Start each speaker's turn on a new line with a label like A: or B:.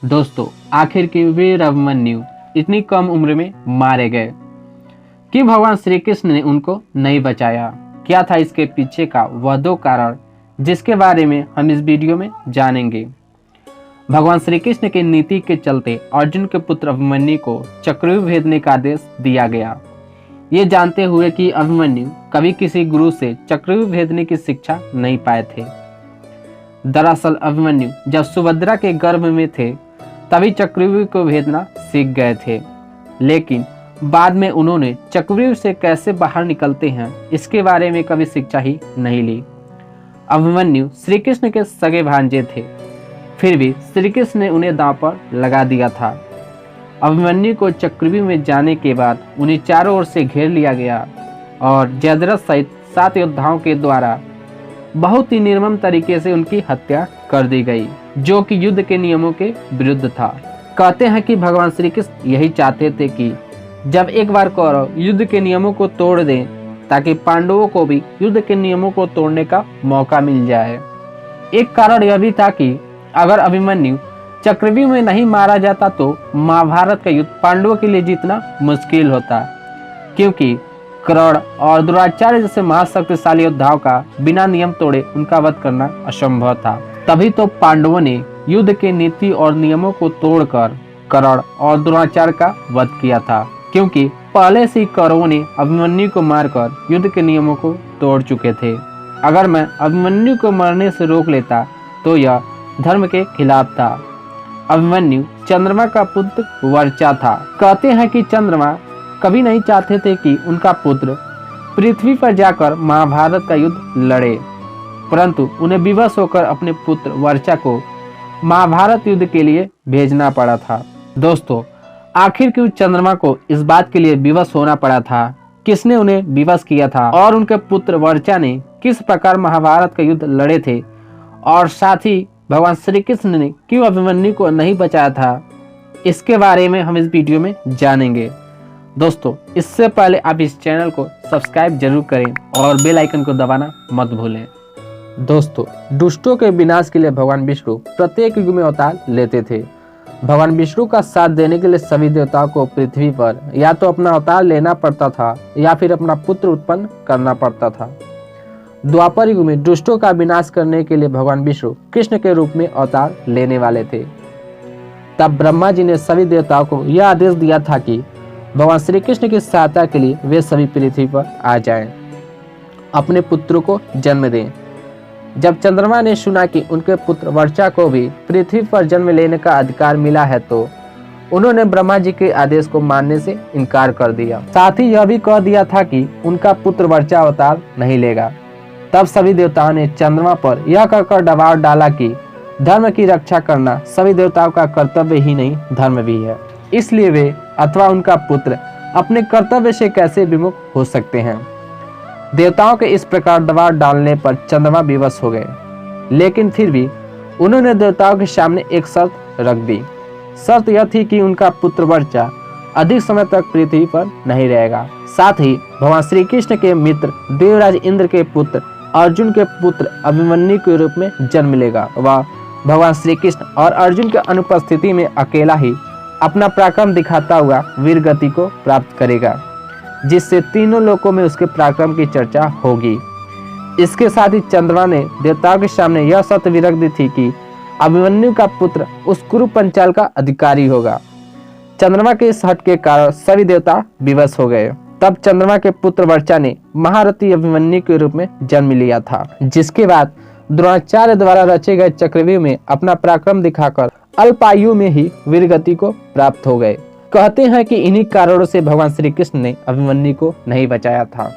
A: दोस्तों, आखिर क्यों वीर अभिमन्यु इतनी कम उम्र में मारे गए? कि भगवान श्री कृष्ण ने उनको नहीं बचाया? क्या था इसके पीछे का वह दो कारण जिसके बारे में हम इस वीडियो में जानेंगे। भगवान श्री कृष्ण की नीति के चलते अर्जुन के पुत्र अभिमन्यु को चक्रव्यूह भेदने का आदेश दिया गया, ये जानते हुए कि अभिमन्यु कभी किसी गुरु से चक्रव्यूह भेदने की शिक्षा नहीं पाए थे। दरअसल अभिमन्यु जब सुभद्रा के गर्भ में थे तभी चक्रव्यूह को भेदना सीख गए थे, लेकिन बाद में उन्होंने चक्रव्यूह से कैसे बाहर निकलते हैं इसके बारे में कभी शिक्षा ही नहीं ली। अभिमन्यु श्री कृष्ण के सगे भांजे थे, फिर भी श्री कृष्ण ने उन्हें दांव पर लगा दिया था। अभिमन्यु को चक्रव्यूह में जाने के बाद उन्हें चारों ओर से घेर लिया गया और जयद्रथ सहित 7 योद्धाओं के द्वारा बहुत ही निर्मम तरीके से उनकी हत्या कर दी गई, जो कि युद्ध के नियमों के विरुद्ध था। कहते हैं कि भगवान श्री कृष्ण यही चाहते थे कि जब एक बार कौरव युद्ध के नियमों को तोड़ दें ताकि पांडवों को भी युद्ध के नियमों को तोड़ने का मौका मिल जाए। एक कारण यह भी था कि अगर अभिमन्यु चक्रव्यूह में नहीं मारा जाता तो महाभारत का युद्ध पांडवों के लिए जीतना मुश्किल होता, क्योंकि कर्ण और द्रोणाचार्य जैसे महाशक्तिशाली योद्धाओं का बिना नियम तोड़े उनका वध करना असंभव था। तभी तो पांडवों ने युद्ध के नीति और नियमों को तोड़कर कर्ण और द्रोणाचार्य का वध किया था, क्योंकि पहले से ही कौरवों ने अभिमन्यु को मारकर युद्ध के नियमों को तोड़ चुके थे। अगर मैं अभिमन्यु को मरने से रोक लेता तो यह धर्म के खिलाफ था। अभिमन्यु चंद्रमा का पुत्र वर्चा था। कहते हैं कि चंद्रमा कभी नहीं चाहते थे कि उनका पुत्र पृथ्वी पर जाकर महाभारत का युद्ध लड़े, परंतु उन्हें विवश होकर अपने पुत्र वर्चा को महाभारत युद्ध के लिए भेजना पड़ा था। दोस्तों, आखिर क्यों चंद्रमा को इस बात के लिए विवश होना पड़ा था? किसने उन्हें विवश किया था और उनके पुत्र वर्चा ने किस प्रकार महाभारत का युद्ध लड़े थे, और साथ ही भगवान श्री कृष्ण ने क्यों अभिमन्यु को नहीं बचाया था, इसके बारे में हम इस वीडियो में जानेंगे। दोस्तों, इससे पहले आप इस चैनल को सब्सक्राइब जरूर करें और बेल आइकन को दबाना मत भूलें। दोस्तों, दुष्टों के विनाश के लिए भगवान विष्णु प्रत्येक युग में अवतार लेते थे। भगवान विष्णु का साथ देने के लिए सभी देवताओं को पृथ्वी पर या तो अपना अवतार लेना पड़ता था या फिर अपना पुत्र उत्पन्न करना पड़ता था। द्वापर युग में दुष्टों का विनाश करने के लिए भगवान विष्णु कृष्ण के रूप में अवतार लेने वाले थे। तब ब्रह्मा जी ने सभी देवताओं को यह आदेश दिया था कि भगवान श्री कृष्ण की सहायता के लिए वे सभी पृथ्वी पर आ जाएं, अपने पुत्रों को जन्म दें। जब चंद्रमा ने सुना कि उनके पुत्र वर्चा को भी पृथ्वी पर जन्म लेने का अधिकार मिला है तो उन्होंने ब्रह्मा जी के आदेश को मानने से इनकार कर दिया। साथ ही यह भी कह दिया था कि उनका पुत्र वर्चा अवतार नहीं लेगा। तब सभी देवताओं ने चंद्रमा पर यह कहकर दबाव डाला कि धर्म की रक्षा करना सभी देवताओं का कर्तव्य ही नहीं, धर्म भी है। इसलिए वे अथवा उनका पुत्र अपने कर्तव्य से कैसे विमुख हो सकते हैं। देवताओं के इस प्रकार दबाव डालने पर चंद्रमा विवश हो गए, लेकिन फिर भी उन्होंने देवताओं के सामने एक शर्त रख दी। शर्त यह थी कि उनका पुत्र वर्चा अधिक समय तक पृथ्वी पर नहीं रहेगा। साथ ही भगवान श्री कृष्ण के मित्र देवराज इंद्र के पुत्र अर्जुन के पुत्र अभिमन्यु के रूप में जन्म लेगा। वह भगवान श्री कृष्ण और अर्जुन के अनुपस्थिति में अकेला ही अपना पराक्रम दिखाता हुआ वीर गति को प्राप्त करेगा, जिससे तीनों लोकों में उसके पराक्रम की चर्चा होगी। इसके साथ ही चंद्रमा ने देवताओं के सामने यह शर्त भी रख दी थी कि अभिमन्यु का पुत्र उस कुरु पंचाल का अधिकारी होगा। चंद्रमा के इस हट के कारण सभी देवता विवश हो गए। तब चंद्रमा के पुत्र वर्चा ने महारथी अभिमन्यु के रूप में जन्म लिया था, जिसके बाद द्रोणाचार्य द्वारा रचे गए चक्रव्यूह में अपना पराक्रम दिखाकर अल्पायु में ही वीरगति को प्राप्त हो गए। कहते हैं कि इन्हीं कारणों से भगवान श्री कृष्ण ने अभिमन्यु को नहीं बचाया था।